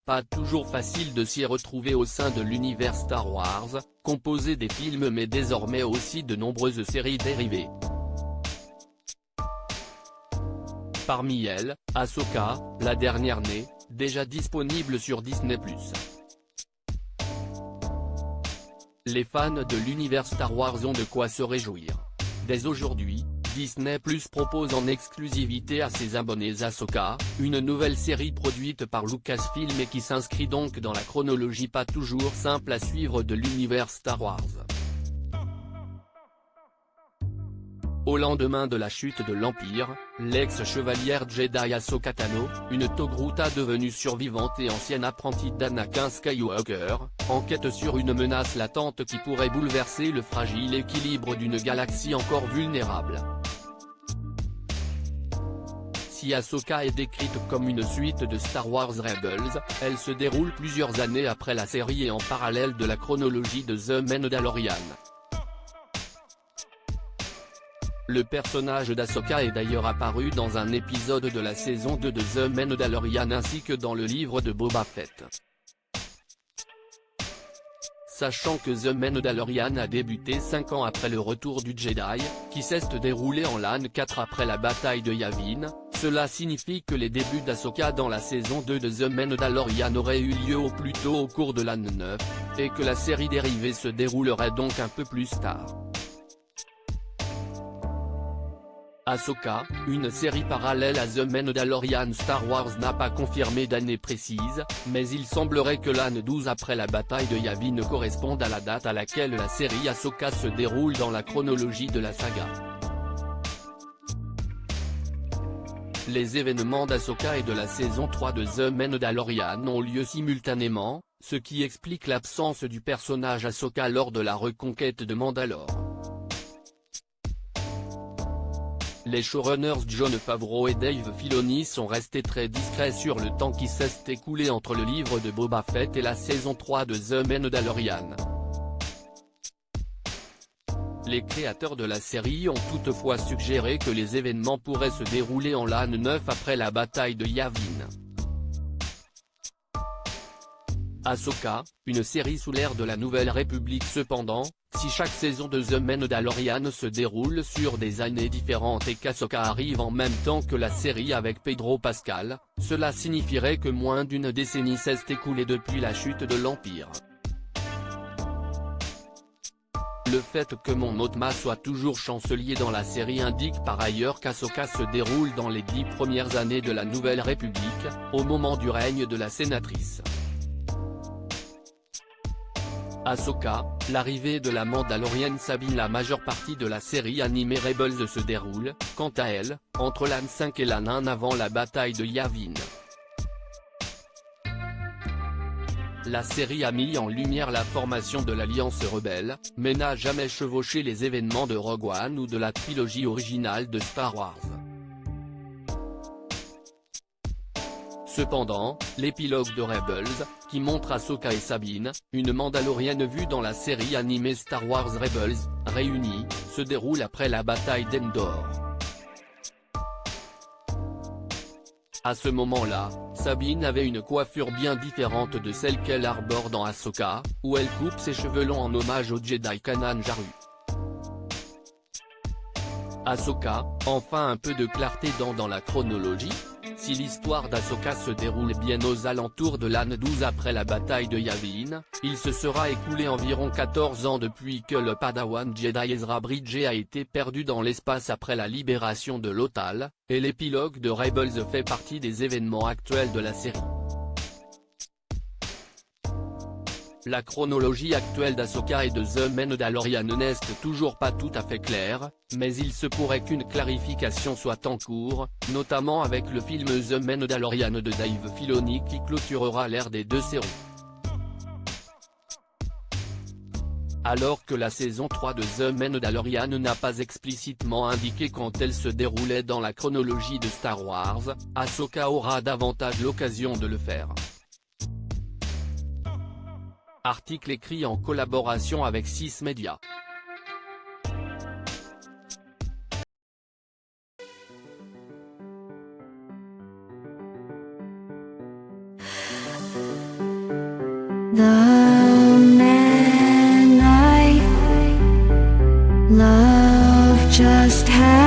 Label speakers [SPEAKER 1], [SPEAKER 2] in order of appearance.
[SPEAKER 1] Pas toujours facile de s'y retrouver au sein de l'univers Star Wars, composé des films mais désormais aussi de nombreuses séries dérivées. Parmi elles, Ahsoka, la dernière née, déjà disponible sur Disney+. Les fans de l'univers Star Wars ont de quoi se réjouir. Dès aujourd'hui, Disney+ propose en exclusivité à ses abonnés Ahsoka, une nouvelle série produite par Lucasfilm et qui s'inscrit donc dans la chronologie pas toujours simple à suivre de l'univers Star Wars. Au lendemain de la chute de l'Empire, l'ex-chevalière Jedi Ahsoka Tano, une Togruta devenue survivante et ancienne apprentie d'Anakin Skywalker, enquête sur une menace latente qui pourrait bouleverser le fragile équilibre d'une galaxie encore vulnérable. Si Ahsoka est décrite comme une suite de Star Wars Rebels, elle se déroule plusieurs années après la série et en parallèle de la chronologie de The Mandalorian. Le personnage d'Ahsoka est d'ailleurs apparu dans un épisode de la saison 2 de The Mandalorian ainsi que dans le livre de Boba Fett. Sachant que The Mandalorian a débuté 5 ans après le retour du Jedi, qui s'est déroulé en l'an 4 après la bataille de Yavin, cela signifie que les débuts d'Ahsoka dans la saison 2 de The Mandalorian auraient eu lieu au plus tôt au cours de l'an 9, et que la série dérivée se déroulerait donc un peu plus tard. Ahsoka, une série parallèle à The Mandalorian. Star Wars n'a pas confirmé d'année précise, mais il semblerait que l'an 12 après la bataille de Yavin corresponde à la date à laquelle la série Ahsoka se déroule dans la chronologie de la saga. Les événements d'Ahsoka et de la saison 3 de The Mandalorian ont lieu simultanément, ce qui explique l'absence du personnage Ahsoka lors de la reconquête de Mandalore. Les showrunners Jon Favreau et Dave Filoni sont restés très discrets sur le temps qui s'est écoulé entre le livre de Boba Fett et la saison 3 de The Mandalorian. Les créateurs de la série ont toutefois suggéré que les événements pourraient se dérouler en l'an 9 après la bataille de Yavin. Ahsoka, une série sous l'ère de la Nouvelle République. Cependant, si chaque saison de The Mandalorian se déroule sur des années différentes et qu'Ahsoka arrive en même temps que la série avec Pedro Pascal, cela signifierait que moins d'une décennie s'est écoulée depuis la chute de l'Empire. Le fait que Mon Mothma soit toujours chancelier dans la série indique par ailleurs qu'Ahsoka se déroule dans les 10 premières années de la Nouvelle République, au moment du règne de la sénatrice. Ahsoka, l'arrivée de la Mandalorienne Sabine. La majeure partie de la série animée Rebels se déroule, quant à elle, entre l'an 5 et l'an 1 avant la bataille de Yavin. La série a mis en lumière la formation de l'Alliance rebelle, mais n'a jamais chevauché les événements de Rogue One ou de la trilogie originale de Star Wars. Cependant, l'épilogue de Rebels, qui montre Ahsoka et Sabine, une Mandalorienne vue dans la série animée Star Wars Rebels, réunie, se déroule après la bataille d'Endor. À ce moment-là, Sabine avait une coiffure bien différente de celle qu'elle arbore dans Ahsoka, où elle coupe ses cheveux longs en hommage au Jedi Kanan Jarrus. Ahsoka, enfin un peu de clarté dans la chronologie. Si l'histoire d'Ahsoka se déroule bien aux alentours de l'an 12 après la bataille de Yavin, il se sera écoulé environ 14 ans depuis que le Padawan Jedi Ezra Bridger a été perdu dans l'espace après la libération de Lothal, et l'épilogue de Rebels fait partie des événements actuels de la série. La chronologie actuelle d'Ahsoka et de The Mandalorian n'est toujours pas tout à fait claire, mais il se pourrait qu'une clarification soit en cours, notamment avec le film The Mandalorian de Dave Filoni qui clôturera l'ère des deux séries. Alors que la saison 3 de The Mandalorian n'a pas explicitement indiqué quand elle se déroulait dans la chronologie de Star Wars, Ahsoka aura davantage l'occasion de le faire. Article écrit en collaboration avec 6 Médias.
[SPEAKER 2] The man I love just had